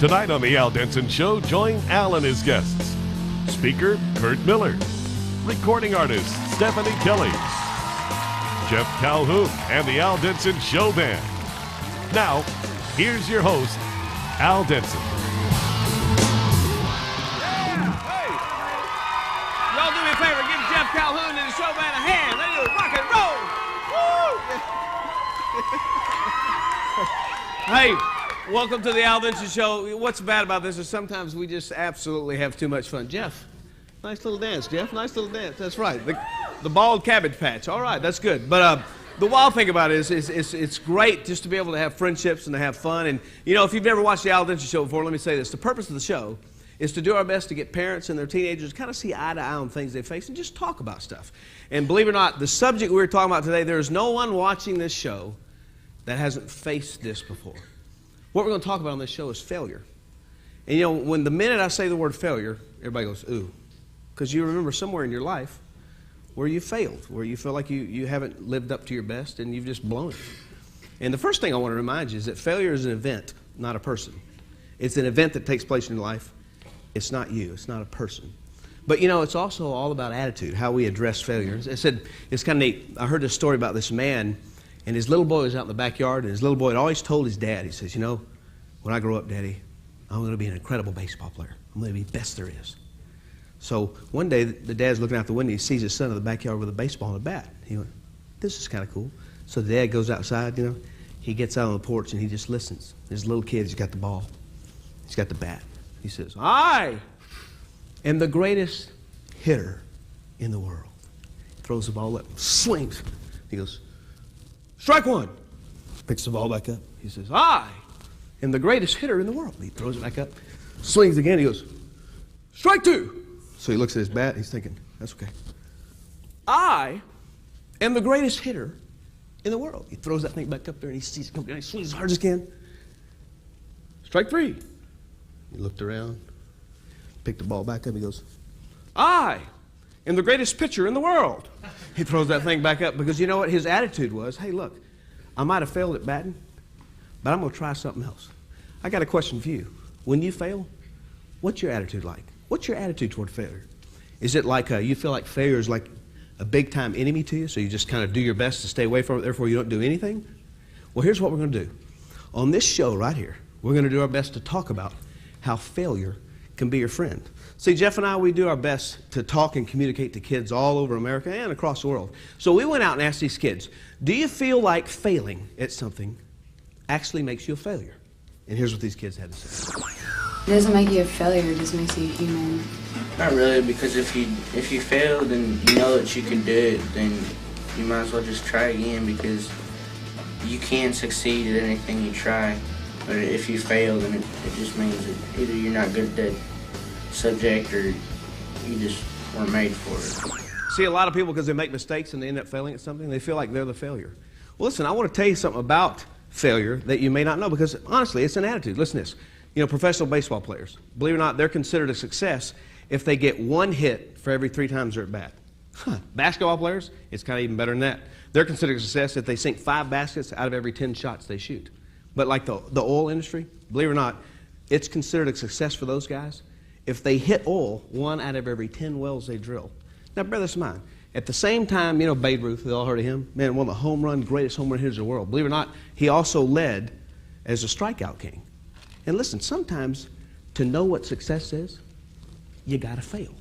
Tonight on The Al Denson Show, join Al and his guests. Speaker, Kurt Miller. Recording artist, Stephanie Kelly. Jeff Calhoun and the Al Denson Show Band. Now, here's your host, Al Denson. Yeah! Hey! Y'all do me a favor, give Jeff Calhoun and the Show Band a hand. They do rock and roll! Woo! Hey! Welcome to the Al Denson Show. What's bad about this is sometimes we just absolutely have too much fun. Jeff, nice little dance, Jeff. Nice little dance. That's right. The bald cabbage patch. All right, that's good. But the wild thing about it is it's great just to be able to have friendships and to have fun. And, you know, if you've never watched the Al Denson Show before, let me say this. The purpose of the show is to do our best to get parents and their teenagers to kind of see eye to eye on things they face and just talk about stuff. And believe it or not, the subject we're talking about today, there is no one watching this show that hasn't faced this before. What we're going to talk about on this show is failure. And, you know, when the minute I say the word failure, everybody goes, ooh. Because you remember somewhere in your life where you failed, where you feel like you haven't lived up to your best and you've just blown it. And the first thing I want to remind you is that failure is an event, not a person. It's an event that takes place in your life. It's not you. It's not a person. But, you know, it's also all about attitude, how we address failure. I said, it's kind of neat. I heard this story about this man. And his little boy was out in the backyard, and his little boy had always told his dad, he says, you know, when I grow up, Daddy, I'm going to be an incredible baseball player. I'm going to be the best there is. So one day, the dad's looking out the window, he sees his son in the backyard with a baseball and a bat. He went, this is kind of cool. So the dad goes outside, you know, he gets out on the porch, and he just listens. His little kid, he's got the ball. He's got the bat. He says, I am the greatest hitter in the world. He throws the ball up, swings. He goes, strike one. Picks the ball back up. He says, I am the greatest hitter in the world. He throws it back up, swings again. He goes, strike two. So he looks at his bat. He's thinking, that's okay. I am the greatest hitter in the world. He throws that thing back up there and he sees it come down. He swings as hard as he can. Strike three. He looked around, picked the ball back up. He goes, I am the greatest pitcher in the world. He throws that thing back up because you know what his attitude was? Hey, look, I might have failed at batting, but I'm going to try something else. I got a question for you. When you fail, what's your attitude like? What's your attitude toward failure? Is it like you feel like failure is like a big-time enemy to you, so you just kind of do your best to stay away from it, therefore you don't do anything? Well, here's what we're going to do. On this show right here, we're going to do our best to talk about how failure can be your friend. See, Jeff and I, we do our best to talk and communicate to kids all over America and across the world. So we went out and asked these kids, do you feel like failing at something actually makes you a failure? And here's what these kids had to say. It doesn't make you a failure, it just makes you a human. Not really, because if you fail, then you know that you can do it, then you might as well just try again, because you can succeed at anything you try. But if you fail, then it just means that either you're not good at that subject or you just weren't made for it. See, a lot of people, because they make mistakes and they end up failing at something, they feel like they're the failure. Well, listen, I want to tell you something about failure that you may not know, because honestly, it's an attitude. Listen to this. You know, professional baseball players, believe it or not, they're considered a success if they get one hit for every 3 times they're at bat. Basketball players, it's kind of even better than that. They're considered a success if they sink 5 baskets out of every 10 shots they shoot. But like the oil industry, believe it or not, it's considered a success for those guys if they hit oil 1 out of every 10 wells they drill. Now, bear this in mind. At the same time, you know, Babe Ruth, we all heard of him, man, one of the greatest home run hitters in the world. Believe it or not, he also led as a strikeout king. And listen, sometimes to know what success is, you got to fail.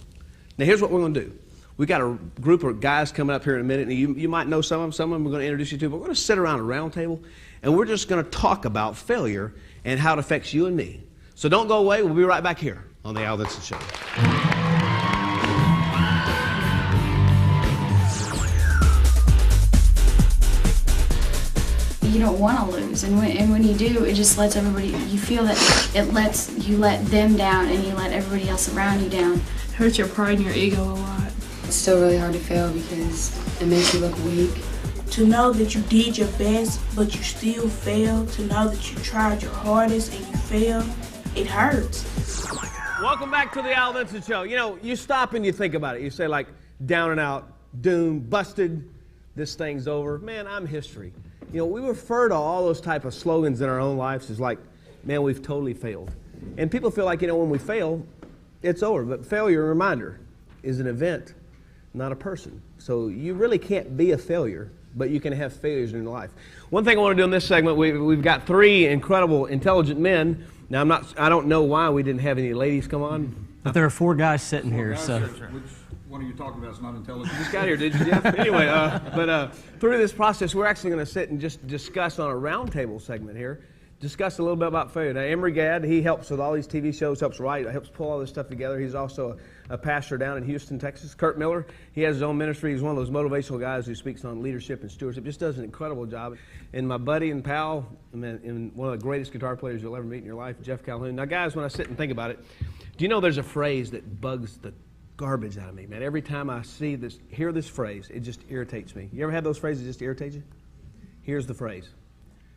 Now, here's what we're going to do. We got a group of guys coming up here in a minute, and you might know some of them we're going to introduce you to, but we're going to sit around a round table, and we're just going to talk about failure and how it affects you and me. So don't go away. We'll be right back here on the Al Denson Show. You don't want to lose, and when you do, it just lets everybody, you feel that you let them down and you let everybody else around you down. It hurts your pride and your ego a lot. It's still really hard to fail because it makes you look weak. To know that you did your best, but you still failed, to know that you tried your hardest and you failed, it hurts. Welcome back to the Al Denson Show. You know, you stop and you think about it. You say like, down and out, doomed, busted, this thing's over. Man, I'm history. You know, we refer to all those type of slogans in our own lives as like, man, we've totally failed. And people feel like, when we fail, it's over. But failure, reminder, is an event, not a person. So you really can't be a failure, but you can have failures in your life. One thing I want to do in this segment, we've got 3 incredible, intelligent men. Now, I don't know why we didn't have any ladies come on. But there are 4 guys sitting here, so. Which one are you talking about? It's not intelligent. You just got here, did you, Jeff? Anyway, but through this process, we're actually going to sit and just discuss on a roundtable segment here, discuss a little bit about failure. Now, Emery Gadd, he helps with all these TV shows, helps write, helps pull all this stuff together. He's also a pastor down in Houston, Texas. Kurt Miller, he has his own ministry. He's one of those motivational guys who speaks on leadership and stewardship. Just does an incredible job. And my buddy and pal, and one of the greatest guitar players you'll ever meet in your life, Jeff Calhoun. Now, guys, when I sit and think about it, do you know there's a phrase that bugs the garbage out of me, man? Every time I hear this phrase, it just irritates me. You ever had those phrases that just irritate you? Here's the phrase.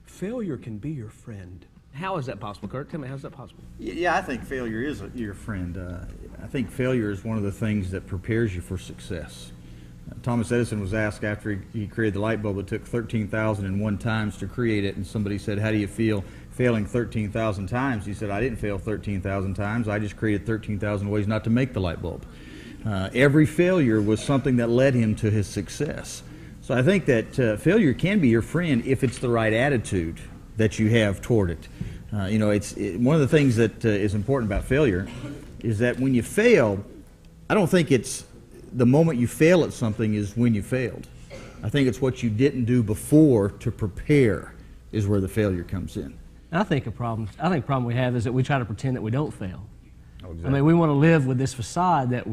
Failure can be your friend. How is that possible, Kurt? Tell me, how's that possible? Yeah, I think failure is your friend. I think failure is one of the things that prepares you for success. Thomas Edison was asked after he created the light bulb, it took 13,001 times to create it, and somebody said, how do you feel failing 13,000 times? He said, I didn't fail 13,000 times. I just created 13,000 ways not to make the light bulb. Every failure was something that led him to his success. So I think that failure can be your friend if it's the right attitude that you have toward it. One of the things that is important about failure is that when you fail, I don't think it's the moment you fail at something is when you failed. I think it's what you didn't do before to prepare is where the failure comes in. I think the problem we have is that we try to pretend that we don't fail. Oh, exactly. I mean, we want to live with this facade that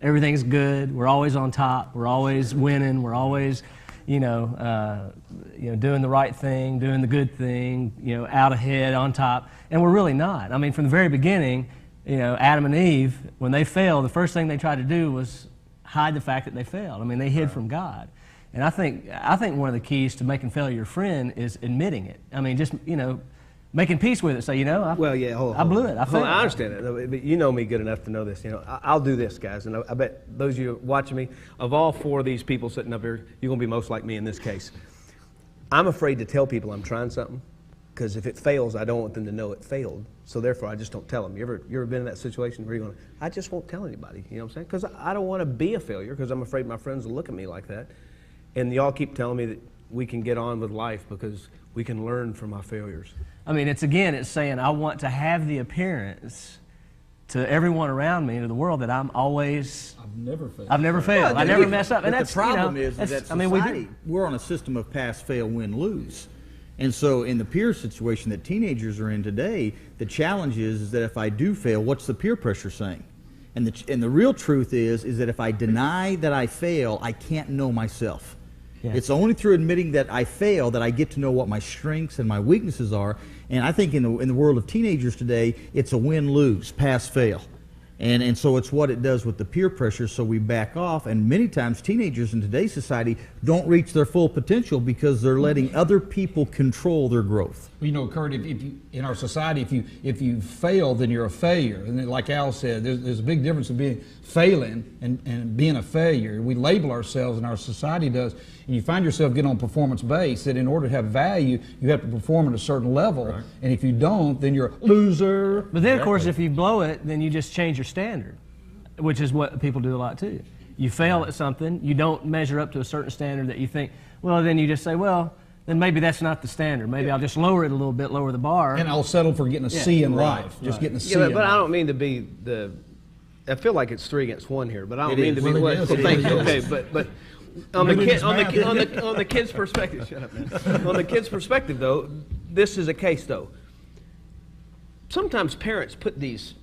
everything's good, we're always on top, we're always winning, we're always, doing the right thing, doing the good thing, out ahead, on top, and we're really not. I mean, from the very beginning, Adam and Eve, when they failed, the first thing they tried to do was hide the fact that they failed. I mean, they hid from God. And I think one of the keys to making failure your friend is admitting it. I mean, just, making peace with it. So, I blew it. I failed. I understand it, but you know me good enough to know this. I'll do this, guys, and I bet those of you watching me, of all 4 of these people sitting up here, you're going to be most like me in this case. I'm afraid to tell people I'm trying something, because if it fails, I don't want them to know it failed. So therefore, I just don't tell them. You ever been in that situation where you're going, I just won't tell anybody, you know what I'm saying? Because I don't want to be a failure, because I'm afraid my friends will look at me like that. And y'all keep telling me that we can get on with life because we can learn from our failures. I mean, it's saying I want to have the appearance to everyone around me, to the world, that I've never failed. Well, I never mess up. But And the problem is that society, we're on a system of pass, fail, win, lose. And so in the peer situation that teenagers are in today, the challenge is that if I do fail, what's the peer pressure saying? And the real truth is that if I deny that I fail, I can't know myself. Yeah. It's only through admitting that I fail that I get to know what my strengths and my weaknesses are. And I think in the world of teenagers today, it's a win-lose, pass-fail. And so it's what it does with the peer pressure, so we back off. And many times teenagers in today's society don't reach their full potential because they're letting other people control their growth. Well, Kurt, if you, in our society, if you fail, then you're a failure. And then, like Al said, there's a big difference in being failing and being a failure. We label ourselves, and our society does. And you find yourself getting on performance base, that in order to have value, you have to perform at a certain level. Right. And if you don't, then you're a loser. But then, of course, if you blow it, then you just change your standard, which is what people do a lot too. You fail at something, you don't measure up to a certain standard that you think, well, then you just say, well, then maybe that's not the standard. Maybe I'll just lower it a little bit, lower the bar. And I'll settle for getting a C in life. Just getting a C in life. But I don't mean to be I feel like it's 3 against 1 here, but I don't mean to be. Thank you. Okay, but on the kid's perspective, shut up, man. On the kid's perspective, though, this is a case, though. Sometimes parents put these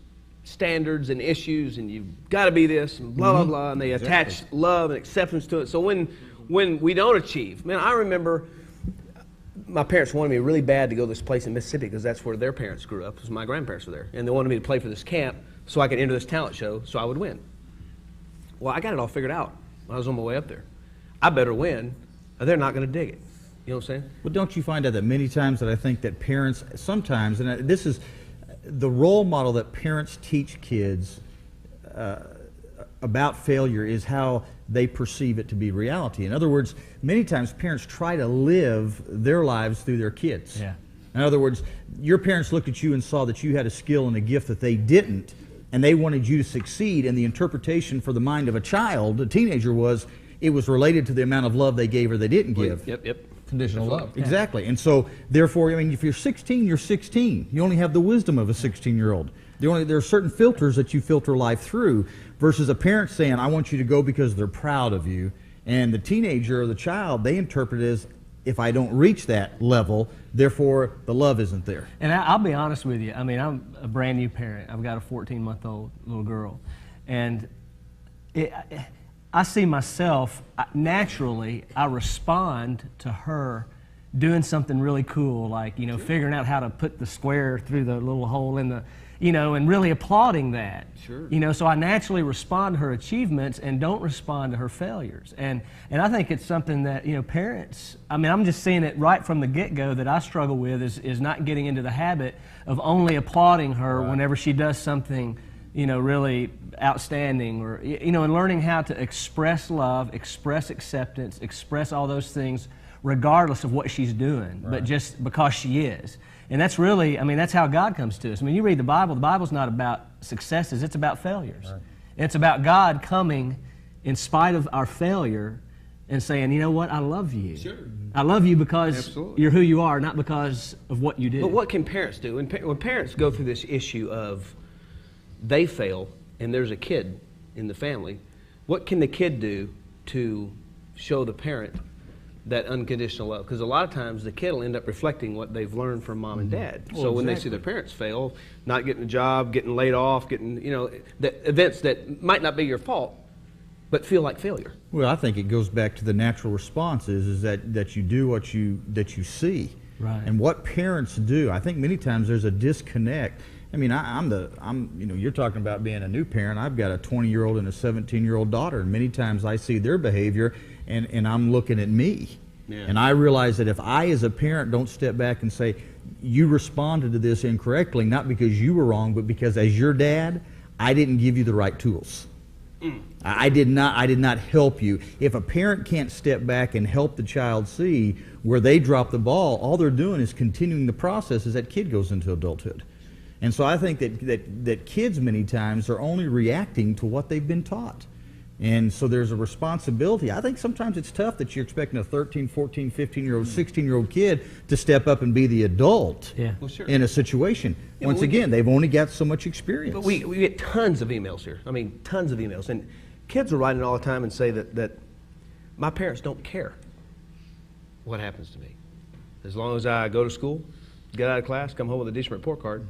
standards and issues, and you've got to be this, and blah, blah, blah, and they attach love and acceptance to it. So when we don't achieve, man, I remember my parents wanted me really bad to go to this place in Mississippi because that's where their parents grew up, because my grandparents were there. And they wanted me to play for this camp so I could enter this talent show so I would win. Well, I got it all figured out when I was on my way up there. I better win, or they're not going to dig it. You know what I'm saying? Well, don't you find out that many times that I think that parents sometimes, and this is the role model that parents teach kids about failure is how they perceive it to be reality. In other words, many times parents try to live their lives through their kids. Yeah. In other words, your parents looked at you and saw that you had a skill and a gift that they didn't, and they wanted you to succeed, and the interpretation for the mind of a child, a teenager, was it was related to the amount of love they gave or they didn't give. Yep. Conditional love. Exactly. And so, therefore, I mean, if you're 16, you're 16. You only have the wisdom of a 16-year-old. There are certain filters that you filter life through, versus a parent saying, I want you to go because they're proud of you. And the teenager or the child, they interpret it as, if I don't reach that level, therefore the love isn't there. And I'll be honest with you. I mean, I'm a brand new parent. I've got a 14-month-old little girl. And I see myself, naturally, I respond to her doing something really cool, like, figuring out how to put the square through the little hole in the, and really applauding that. Sure. So I naturally respond to her achievements and don't respond to her failures. And I think it's something that, parents, I mean, I'm just seeing it right from the get-go that I struggle with is not getting into the habit of only applauding her whenever she does something, really outstanding, or, and learning how to express love, express acceptance, express all those things regardless of what she's doing, but just because she is. And that's really, I mean, that's how God comes to us. I mean, you read the Bible's not about successes, it's about failures. Right. It's about God coming in spite of our failure and saying, you know what, I love you. Sure. I love you because you're who you are, not because of what you did. But what can parents do? When parents go through this issue of they fail and there's a kid in the family, what can the kid do to show the parent that unconditional love? Because a lot of times the kid will end up reflecting what they've learned from mom and dad. So when they see their parents fail, not getting a job, getting laid off, getting, the events that might not be your fault, but feel like failure. Well, I think it goes back to the natural response is that you do what you see. Right. And what parents do, I think many times there's a disconnect. I mean, you're talking about being a new parent. I've got a 20-year-old and a 17-year-old daughter, and many times I see their behavior and I'm looking at me. Yeah. And I realize that if I as a parent don't step back and say, you responded to this incorrectly, not because you were wrong, but because as your dad, I didn't give you the right tools. I did not help you. If a parent can't step back and help the child see where they dropped the ball, all they're doing is continuing the process as that kid goes into adulthood. And so I think that kids many times are only reacting to what they've been taught. And so there's a responsibility. I think sometimes it's tough that you're expecting a 13, 14, 15-year-old, 16-year-old kid to step up and be the adult in a situation. Yeah, once again, they've only got so much experience. But we get tons of emails here. I mean, tons of emails. And kids are writing all the time and say that my parents don't care what happens to me. As long as I go to school, get out of class, come home with a decent report card,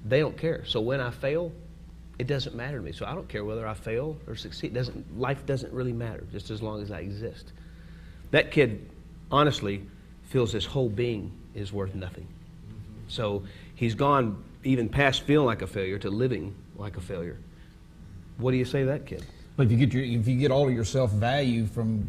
they don't care. So when I fail, it doesn't matter to me. So I don't care whether I fail or succeed. Life doesn't really matter, just as long as I exist. That kid, honestly, feels his whole being is worth nothing. So he's gone even past feeling like a failure to living like a failure. What do you say to that kid? But if you get all of your self-value from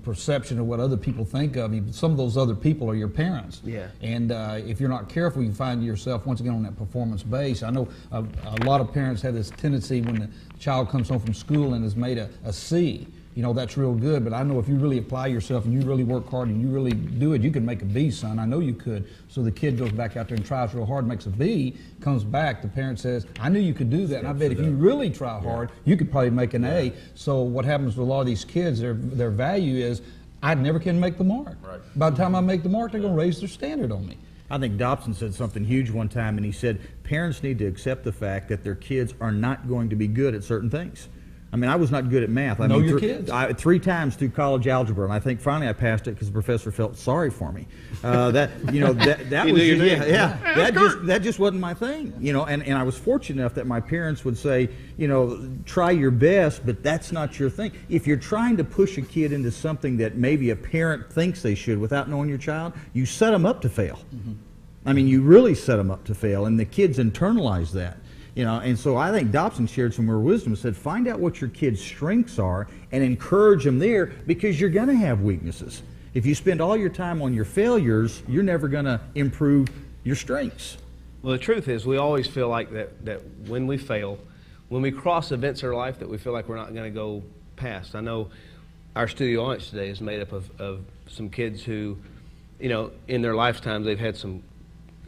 perception of what other people think of you, some of those other people are your parents. Yeah. And if you're not careful, you find yourself once again on that performance base. I know a lot of parents have this tendency when the child comes home from school and has made a C. That's real good, but I know if you really apply yourself and you really work hard and you really do it, you can make a B, son. I know you could. So the kid goes back out there and tries real hard, makes a B, comes back, the parent says, I knew you could do that, and I bet if you really try hard, you could probably make an A. So what happens with a lot of these kids, their value is, I never can make the mark. Right. By the time I make the mark, they're going to raise their standard on me. I think Dobson said something huge one time, and he said, parents need to accept the fact that their kids are not going to be good at certain things. I mean, I was not good at math. Know your kids. 3 times through college algebra, and I think finally I passed it because the professor felt sorry for me. That just wasn't my thing. And I was fortunate enough that my parents would say, try your best, but that's not your thing. If you're trying to push a kid into something that maybe a parent thinks they should without knowing your child, you set them up to fail. Mm-hmm. I mean, you really set them up to fail, and the kids internalize that. And so I think Dobson shared some more wisdom and said, find out what your kids' strengths are and encourage them there, because you're going to have weaknesses. If you spend all your time on your failures, you're never going to improve your strengths. Well, the truth is we always feel like that when we fail, when we cross events in our life that we feel like we're not going to go past. I know our studio audience today is made up of some kids who, in their lifetimes they've had some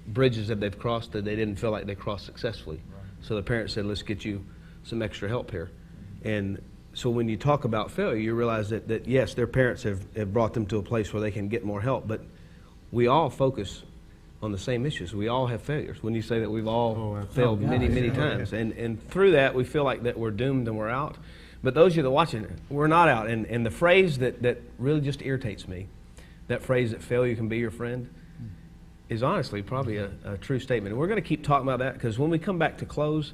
bridges that they've crossed that they didn't feel like they crossed successfully. So the parents said, let's get you some extra help here. And so when you talk about failure, you realize that yes, their parents have brought them to a place where they can get more help, but we all focus on the same issues. We all have failures. When you say that we've all failed many times. And through that, we feel like that we're doomed and we're out. But those of you that are watching, we're not out. And the phrase that really just irritates me, that phrase that failure can be your friend, is honestly probably a true statement. And we're going to keep talking about that because when we come back to close,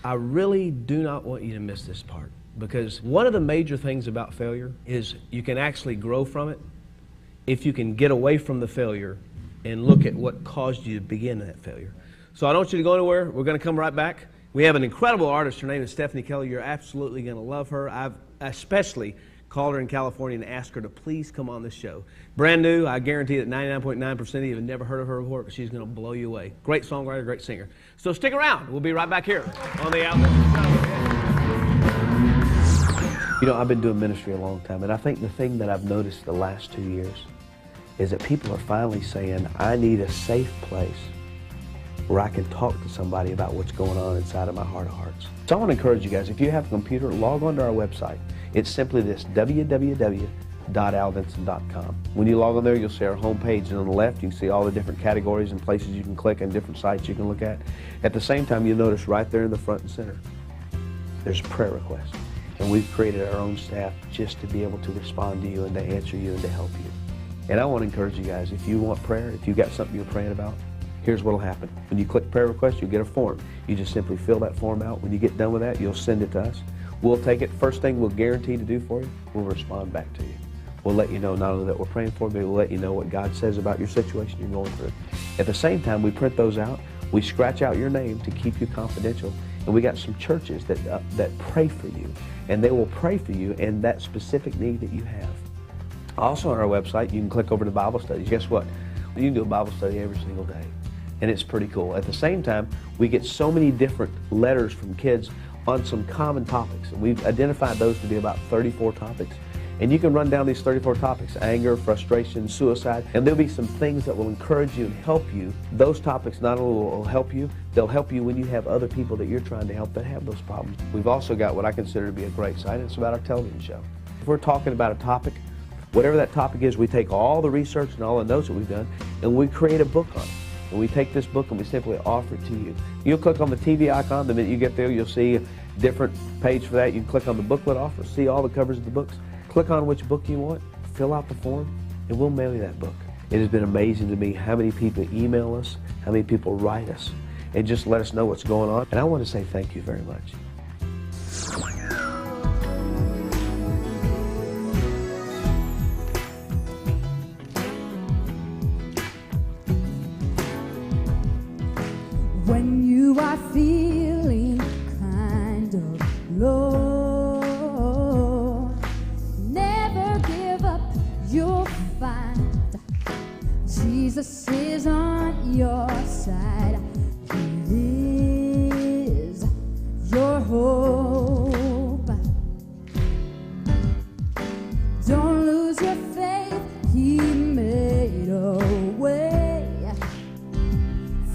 I really do not want you to miss this part. Because one of the major things about failure is you can actually grow from it if you can get away from the failure and look at what caused you to begin that failure. So I don't want you to go anywhere. We're going to come right back. We have an incredible artist. Her name is Stephanie Kelly. You're absolutely going to love her. I've especially called her in California and asked her to please come on this show. Brand new. I guarantee that 99.9% of you have never heard of her before, but she's going to blow you away. Great songwriter, great singer. So stick around. We'll be right back here on the Outlet Show. You know, I've been doing ministry a long time, and I think the thing that I've noticed the last 2 years is that people are finally saying, I need a safe place where I can talk to somebody about what's going on inside of my heart of hearts. So I want to encourage you guys, if you have a computer, log on to our website. It's simply this, www.aldenson.com. When you log on there, you'll see our homepage, and on the left, you can see all the different categories and places you can click and different sites you can look at. At the same time, you'll notice right there in the front and center, there's a prayer request. And we've created our own staff just to be able to respond to you and to answer you and to help you. And I want to encourage you guys, if you want prayer, if you've got something you're praying about, here's what will happen. When you click prayer request, you'll get a form. You just simply fill that form out. When you get done with that, you'll send it to us. We'll take it. First thing we'll guarantee to do for you, we'll respond back to you. We'll let you know not only that we're praying for you, but we'll let you know what God says about your situation you're going through. At the same time, we print those out. We scratch out your name to keep you confidential. And we got some churches that pray for you. And they will pray for you and that specific need that you have. Also on our website, you can click over to Bible studies. Guess what? You can do a Bible study every single day. And it's pretty cool. At the same time, we get so many different letters from kids on some common topics. We've identified those to be about 34 topics. And you can run down these 34 topics: anger, frustration, suicide, and there'll be some things that will encourage you and help you. Those topics not only will help you, they'll help you when you have other people that you're trying to help that have those problems. We've also got what I consider to be a great site. It's about our television show. If we're talking about a topic, whatever that topic is, we take all the research and all the notes that we've done, and we create a book on it. And we take this book and we simply offer it to you. You'll click on the TV icon. The minute you get there, you'll see a different page for that. You can click on the booklet offer, see all the covers of the books. Click on which book you want, fill out the form, and we'll mail you that book. It has been amazing to me how many people email us, how many people write us, and just let us know what's going on. And I want to say thank you very much. When you are feeling kind of low, never give up, you'll find Jesus is on your side. He is your hope. Don't lose your faith, He made a way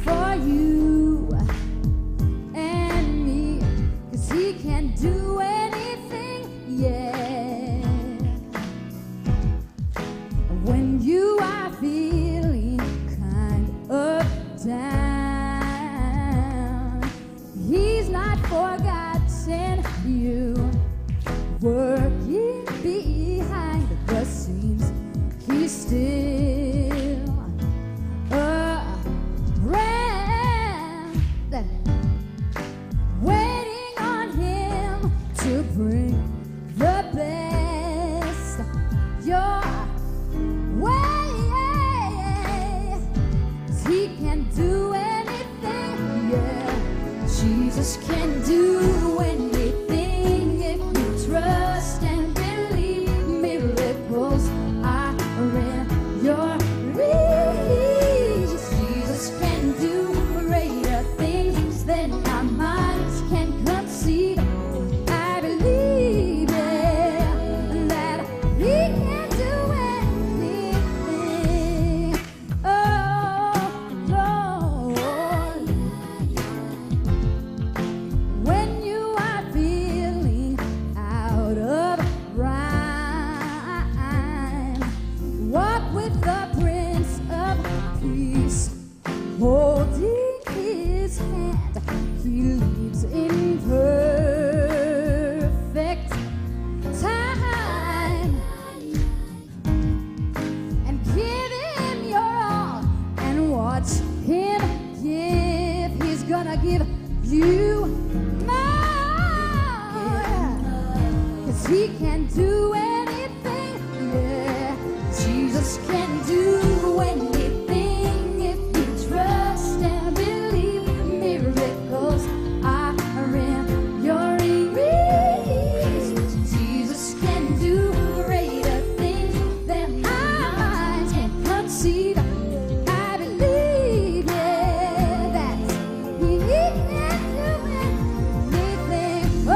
for you and me, 'cause He can do anything, yeah. When you are feeling kind of down, He's not forgotten you. Working behind the scenes, He's still around, waiting on Him to bring the best your way. 'Cause He can do anything, yeah. Jesus can do anything if you trust and believe. Miracles are in your reach. Jesus can do greater things than our minds can conceive. I believe. He can do anything, yeah. Jesus can do anything if you trust and believe. Miracles are in your reach. Jesus can do greater things than our minds can conceive. I believe, yeah, that He can do anything. Oh,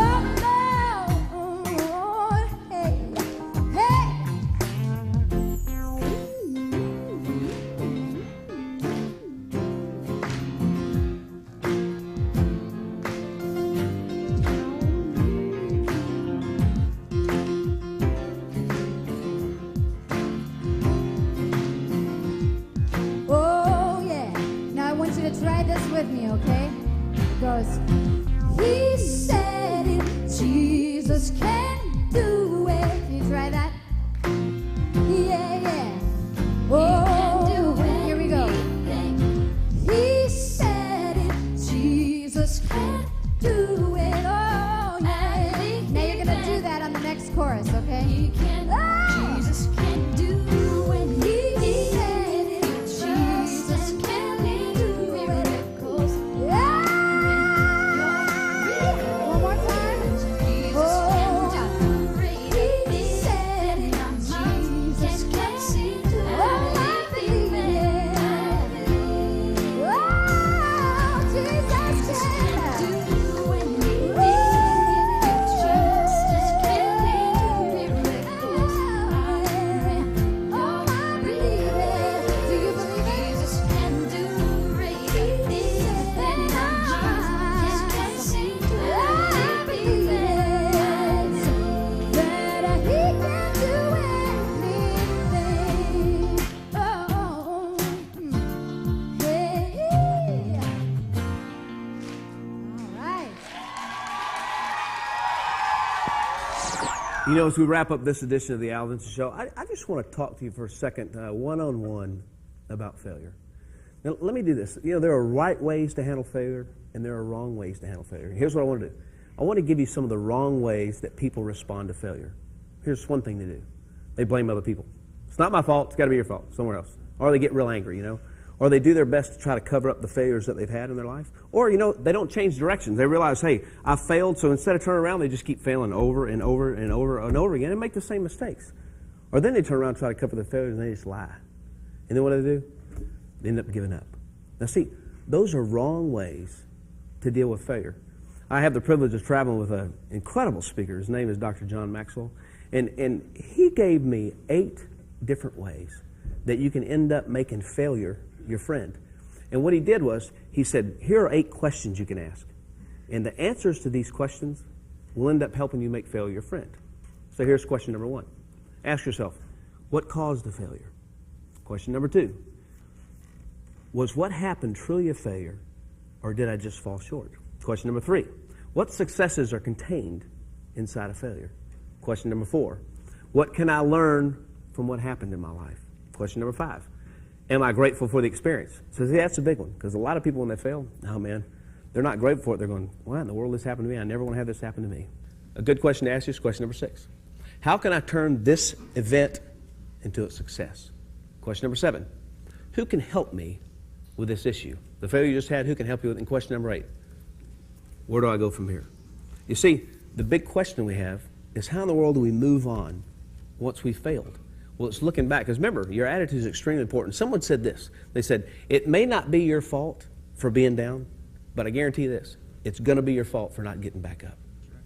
Lord, hey, hey. Oh, yeah. Now I want you to try this with me, okay? It goes, He said it, Jesus can do it. Can you try that? Yeah, yeah. Oh, here we go. He said it, Jesus can do it. Oh, yeah. Now you're gonna do that on the next chorus, okay? He can. Jesus can do when He said it. Jesus can do miracles. Yeah. One more time. Oh, He said it. Jesus can do. Oh, I believe it. Oh, Jesus can do when He Jesus can do miracles. Oh, I believe it. Do you believe it? Jesus can do greater things than Jesus can see. I believe it. That He can do anything. Oh, hey. All right. You know, as we wrap up this edition of the Al Denson Show, I just want to talk to you for a second, one-on-one, about failure. Now, let me do this. You know, there are right ways to handle failure, and there are wrong ways to handle failure. Here's what I want to do. I want to give you some of the wrong ways that people respond to failure. Here's one thing to do. They blame other people. It's not my fault. It's got to be your fault, somewhere else. Or they get real angry, you know. Or they do their best to try to cover up the failures that they've had in their life. Or, you know, they don't change directions. They realize, hey, I failed, so instead of turning around, they just keep failing over and over and over and over again and make the same mistakes. Or then they turn around and try to cover their failures and they just lie. And then what do? They end up giving up. Now see, those are wrong ways to deal with failure. I have the privilege of traveling with an incredible speaker. His name is Dr. John Maxwell. And he gave me 8 different ways that you can end up making failure your friend. And what he did was, he said, here are 8 questions you can ask. And the answers to these questions will end up helping you make failure your friend. So here's question number 1. Ask yourself, what caused the failure? Question number 2, was what happened truly a failure, or did I just fall short? Question number 3, what successes are contained inside a failure? Question number 4, what can I learn from what happened in my life? Question number 5, am I grateful for the experience? So see, that's a big one, because a lot of people when they fail, oh man, they're not grateful for it. They're going, why in the world this happened to me? I never want to have this happen to me. A good question to ask you is question number 6. How can I turn this event into a success? Question number 7, who can help me with this issue? The failure you just had, who can help you with it? And question number 8, where do I go from here? You see, the big question we have is how in the world do we move on once we failed? Well, it's looking back, because remember, your attitude is extremely important. Someone said this. They said, it may not be your fault for being down, but I guarantee you this, it's going to be your fault for not getting back up.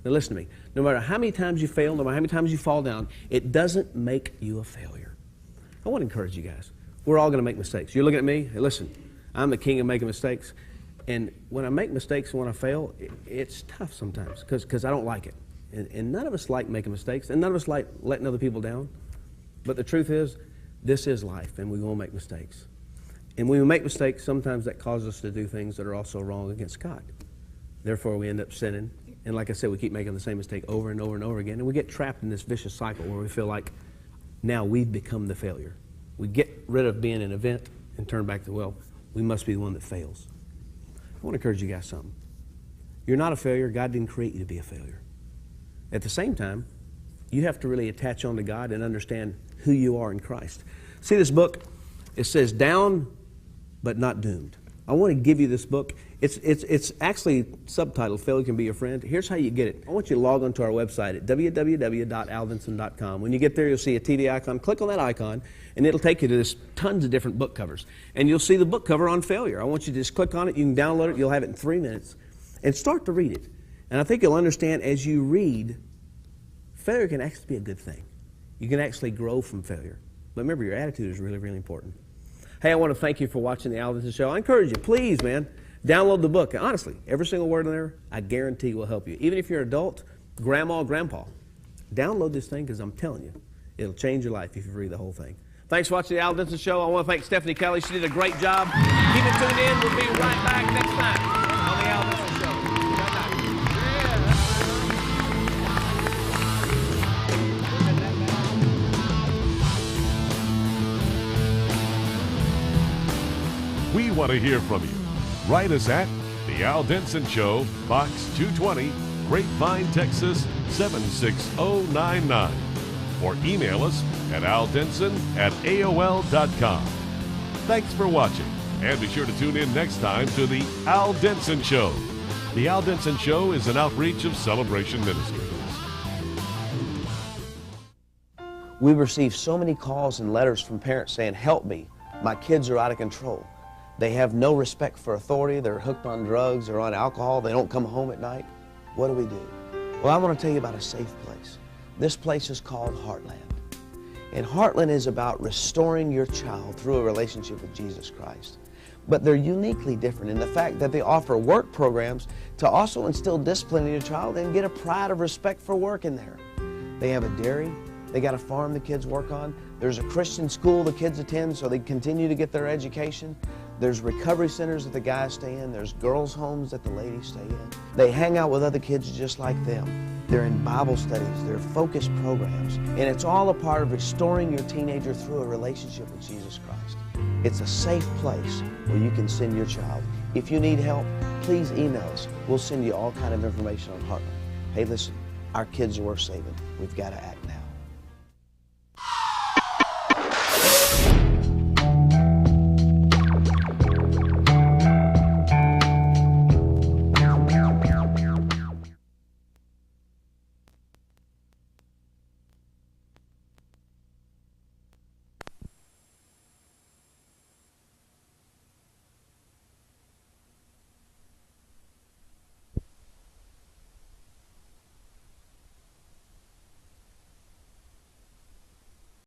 Now listen to me. No matter how many times you fail, no matter how many times you fall down, it doesn't make you a failure. I want to encourage you guys. We're all going to make mistakes. You're looking at me, hey, listen, I'm the king of making mistakes. And when I make mistakes and when I fail, it's tough sometimes because I don't like it. And none of us like making mistakes, and none of us like letting other people down. But the truth is, this is life, and we will make mistakes. And when we make mistakes, sometimes that causes us to do things that are also wrong against God. Therefore, we end up sinning. And like I said, we keep making the same mistake over and over and over again. And we get trapped in this vicious cycle where we feel like now we've become the failure. We get rid of being an event and turn back to, well, we must be the one that fails. I want to encourage you guys something. You're not a failure. God didn't create you to be a failure. At the same time, you have to really attach on to God and understand who you are in Christ. See this book? It says down but not doomed. I want to give you this book. It's actually subtitled Failure Can Be Your Friend. Here's how you get it. I want you to log onto our website at www.aldenson.com. When you get there, you'll see a TV icon. Click on that icon, and it'll take you to this tons of different book covers. And you'll see the book cover on failure. I want you to just click on it. You can download it. You'll have it in 3 minutes. And start to read it. And I think you'll understand as you read, failure can actually be a good thing. You can actually grow from failure. But remember, your attitude is really, really important. Hey, I want to thank you for watching the Al Denson Show. I encourage you, please, man, download the book. Honestly, every single word in there, I guarantee will help you. Even if you're an adult, grandma, grandpa, download this thing because I'm telling you, it'll change your life if you read the whole thing. Thanks for watching the Al Denson Show. I want to thank Stephanie Kelly. She did a great job. Keep it tuned in. We'll be right back next time on the Al Denson Show. We want to hear from you. Write us at The Al Denson Show, Box 220, Grapevine, Texas 76099. Or email us at aldenson@aol.com. Thanks for watching, and be sure to tune in next time to The Al Denson Show. The Al Denson Show is an outreach of Celebration Ministries. We receive so many calls and letters from parents saying, help me, my kids are out of control. They have no respect for authority. They're hooked on drugs or on alcohol. They don't come home at night. What do we do? Well, I want to tell you about a safe place. This place is called Heartland. And Heartland is about restoring your child through a relationship with Jesus Christ. But they're uniquely different in the fact that they offer work programs to also instill discipline in your child and get a pride of respect for work in there. They have a dairy. They got a farm the kids work on. There's a Christian school the kids attend so they continue to get their education. There's recovery centers that the guys stay in. There's girls' homes that the ladies stay in. They hang out with other kids just like them. They're in Bible studies. They're focused programs. And it's all a part of restoring your teenager through a relationship with Jesus Christ. It's a safe place where you can send your child. If you need help, please email us. We'll send you all kind of information on Heartland. Hey, listen, our kids are worth saving. We've got to act now.